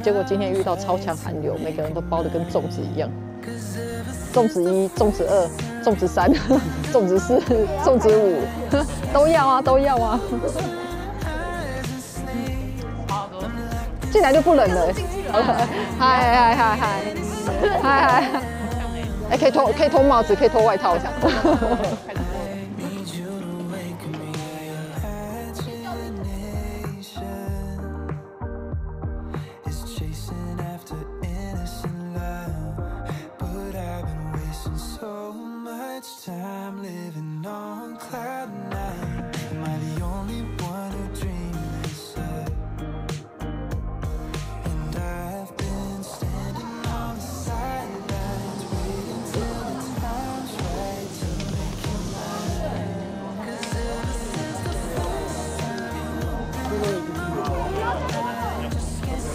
结果今天遇到超强寒流，每个人都包得跟粽子一样。粽子1、粽子2、粽子3、粽子4、粽子5，都要啊，都要啊。进来就不冷了。嗨！哎，可以脱帽子，可以脱外套这样。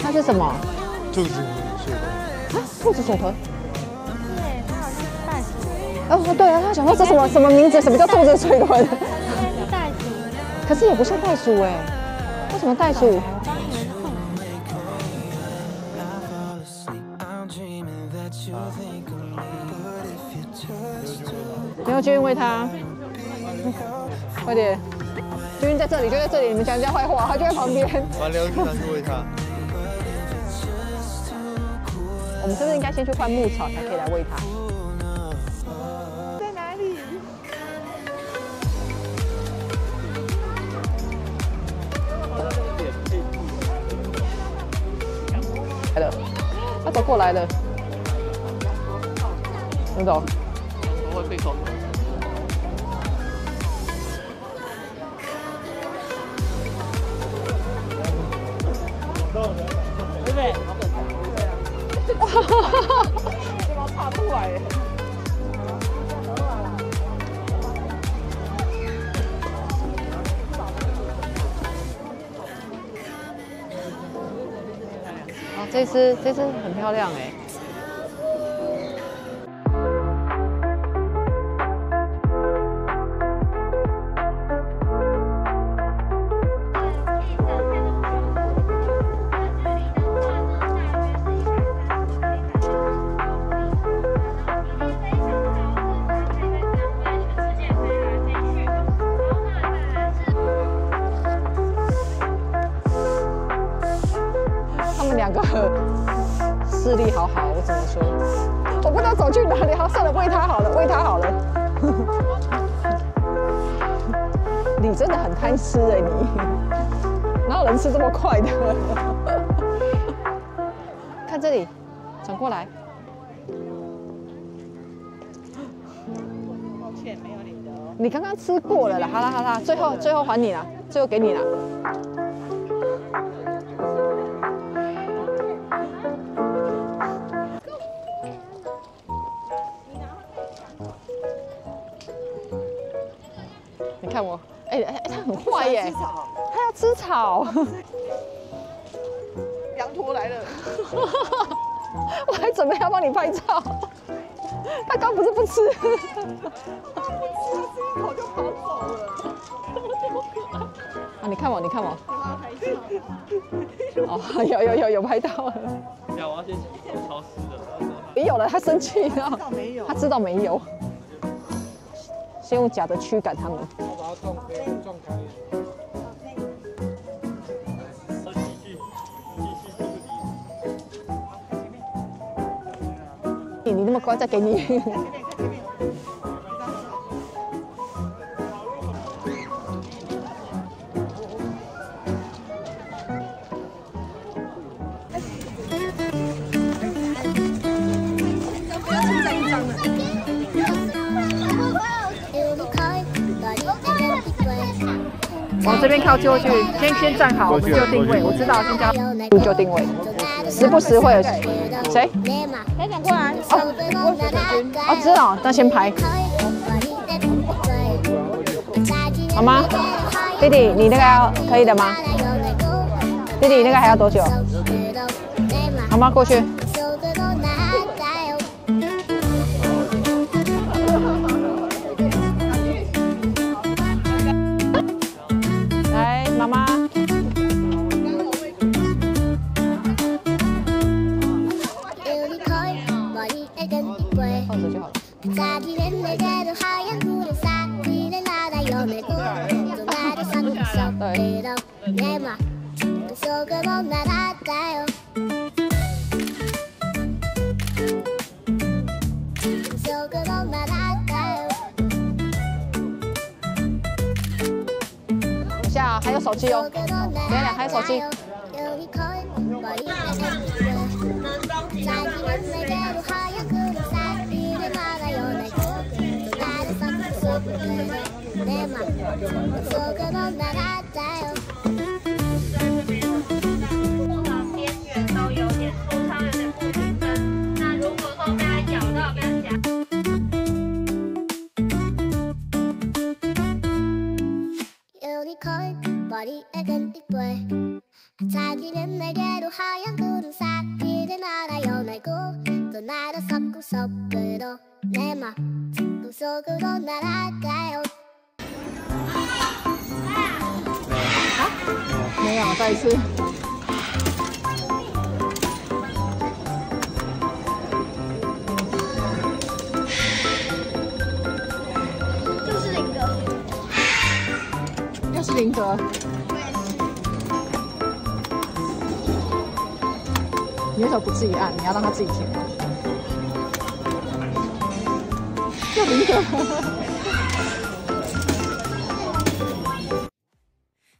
它是什么？兔子水豚。啊，兔子水豚。对，它好像是袋鼠。哦，对啊，他想说这什么名字？什么叫兔子水豚？是袋鼠。可是也不像袋鼠哎，为什么袋鼠？你要君喂它，快点！君在这里，就在这里，你们讲人家坏话，他就在旁边。完了，就拿去喂它。我们是不是应该先去换牧草，才可以来喂它？在哪里？来了，他走过来了。怎么走？我会被口。对不对？哇哈哈哈！这把爬出来耶！哦，这只很漂亮哎。两个视力好好，我只能说，我不知道走去哪里，好，算了，喂它好了，喂它好了。你真的很贪吃哎，你哪有人吃这么快的？看这里，转过来。抱歉，没有你的哦。你刚刚吃过了啦，好啦好啦，最后还你啦，最后给你啦。你看我，哎，它很坏耶，它要吃草。羊驼来了，我还准备要帮你拍照。它刚不是不吃，它不吃，它吃一口就跑走了。啊，你看我，你看我。拍照。哦，有拍到了。我要先潮湿的。没有了，它生气了。它知道没有。先用假的驱赶它们。我把它撞开。你那么乖，再给你。往这边靠过去，先站好，我们就定位。我知道，先加就定位，时不时会有谁？可以讲过来。哦，知道，那先排。妈妈，弟弟，你那个要可以的吗？弟弟，那个还要多久？妈妈过去。来，妈妈。放着就好了。等一下，还有手机哦，等一下还有手机。没有，再一次。就是林哥，又是林哥。你为什么不自己按？你要让他自己填吗？又林哥。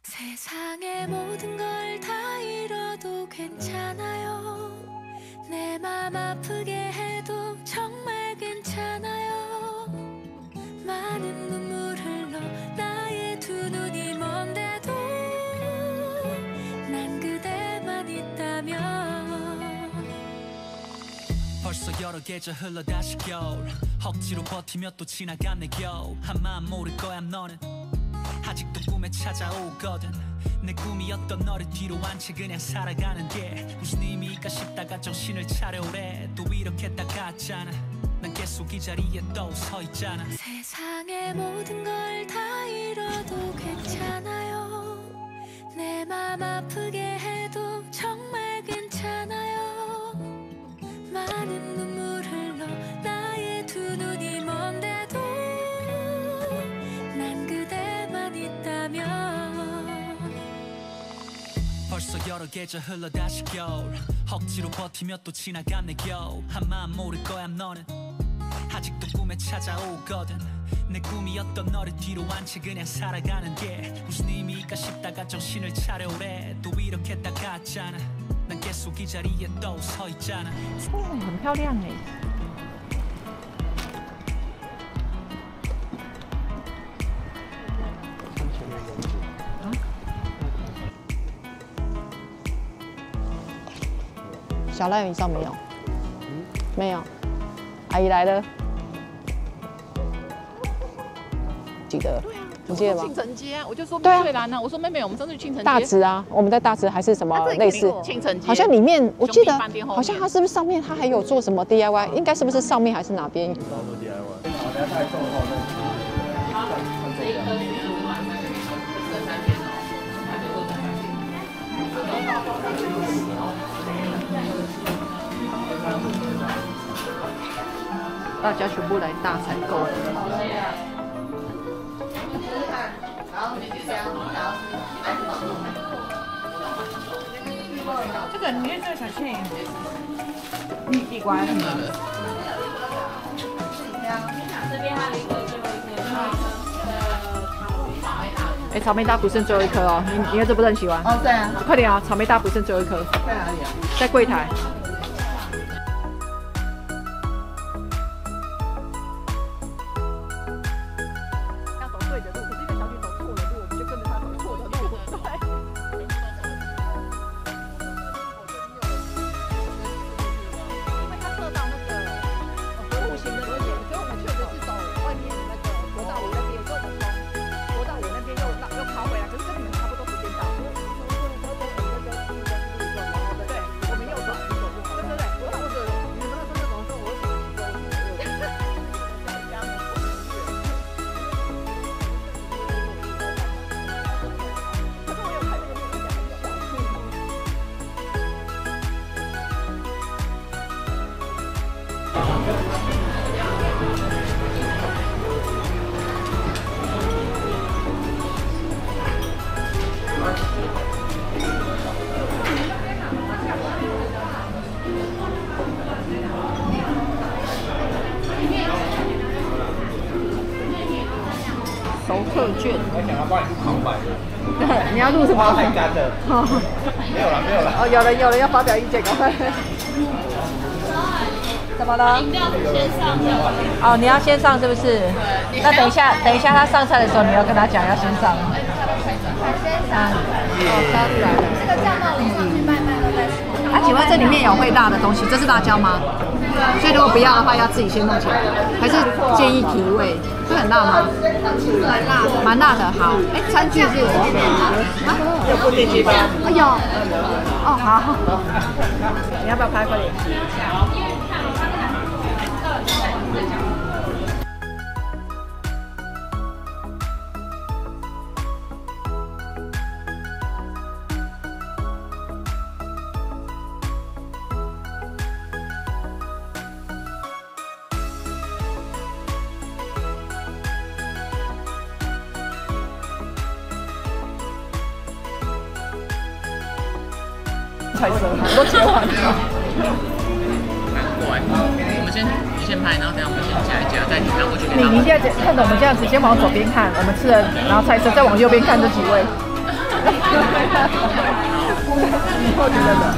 세상의 모든 걸 다 잃어도 괜찮아요. 내 맘 아프게 해도 정말 괜찮아요. 많은 눈물 흘러 나의 두 눈이 먼데도 난 그대만 있다면 벌써 여러 계절 흘러 다시 겨울 억지로 버티며 또 지나간 내 겨우 한마음 모를 거야 너는 아직도 꿈에 찾아오거든 내 꿈이었던 너를 뒤로 한 채 그냥 살아가는 게 무슨 의미일까 싶다가 정신을 차려오래 또 이렇게 딱 갔잖아 난 계속 이 자리에 또 서 있잖아 세상의 모든 걸 다 잃어도 괜찮아요 내 맘 아프게 해도 정말 괜찮아요 많은 눈물 흘러 나의 두 눈이 먼데도 난 그대만 있다면 벌써 여러 계절 흘러 다시 겨울 억지로 버티며 또 지나간 내 겨우 한마음 모를 거야 너는 아직도 꿈에 찾아오거든 내 꿈이었던 너를 뒤로 한 채 그냥 살아가는 게 무슨 의미일까 싶다가 정신을 차려오래 또 이렇게 딱 갔잖아 난 계속 이 자리에 또 서 있잖아 很漂亮哎。 小赖以上没有，没有。阿姨来了，记得，你记得吗？庆城街啊，我就说对啊翠兰啊，我说妹妹，我们上次去庆城街。大直啊，我们在大直还是什么类似？庆城街好像里面我记得兄弟饭店后面好像它是不是上面它还有做什么 DIY？ 应该是不是上面还是哪边？大家全部来大采购。这个你这个小倩，地瓜。哎，草莓大福剩最后一颗哦，你儿子不是很喜欢？哦，对啊，快点啊！草莓大福剩最后一颗，在哪里啊？在柜台。要走对的路，可是因为小女走错了路，我们就跟着她走错的路。对。我想要帮你录旁白的。你要录什么？太干了。没有了，没有了。哦，有人要发表意见，赶快。怎么了？饮料先上的。哦，你要先上是不是？那等一下他上菜的时候，你要跟他讲要先上。杀出来了。这个酱料淋上去慢慢的再说。啊，请问这里面有会辣的东西？这是辣椒吗？所以如果不要的话，要自己先弄起来，还是建议提味？会很辣吗？蛮辣的。蛮辣的。好，哎，餐具是啊，有部电击吧？哎呦，哦好，你要不要拍快点？彩色，我都切完了。难怪。我们先拍，然后等下我们先夹一夹，再拿过去给他们。你现在看着我们这样子，先往左边看，我们吃了，然后菜色，再往右边看这几位。我觉得的。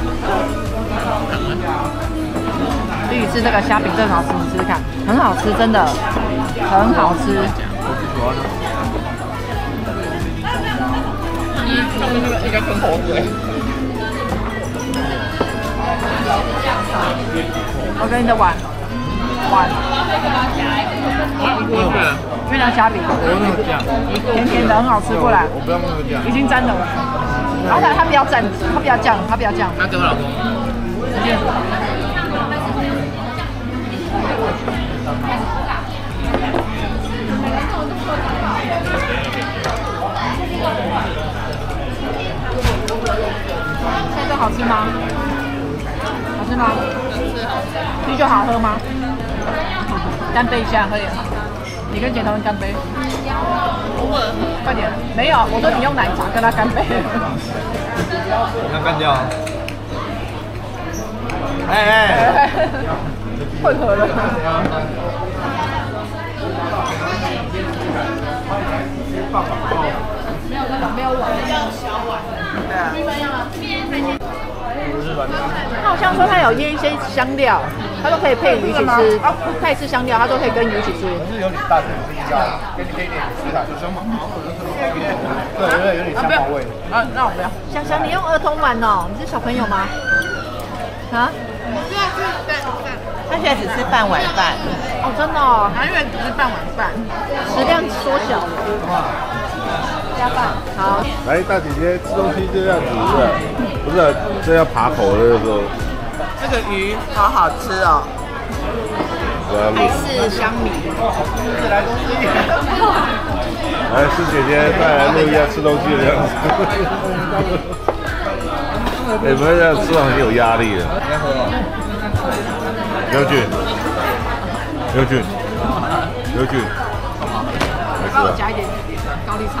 绿是这个虾饼真好吃，你试试看，很好吃，真的很好吃。我不喜欢的。上面那个应该喷口水。我给你的碗，月亮虾饼，甜甜的，很好吃。过来，我不要那个酱，已经沾了。然后他不要蘸，他不要酱，他不要酱。那给我老公。现在好吃吗？好吃吗？啤酒好喝吗？干杯一下，喝点。你跟剪头人干杯。快点，没有，我说你用奶茶跟他干杯。那干掉。哎，混合了。没有碗，要小碗。对啊。他好像说他有腌一些香料，他都可以配鱼一起吃。泰式香料，他都可以跟鱼一起吃。是有点淡的，是比较给你配一点食材，就香茅，对，有点香茅味。啊，那我不要。香香，你用儿童碗哦？你是小朋友吗？啊？他现在只吃半碗饭，哦，真的哦，他因为只是半碗饭，食量缩小了。加饭，好。来，大姐姐吃东西这样子是？不是，这要爬口的时候。这个鱼好好吃哦，还是香米。来，是姐姐再来录一下吃东西的样子。你们这样吃完很有压力的。刘俊，帮我加一点高丽菜。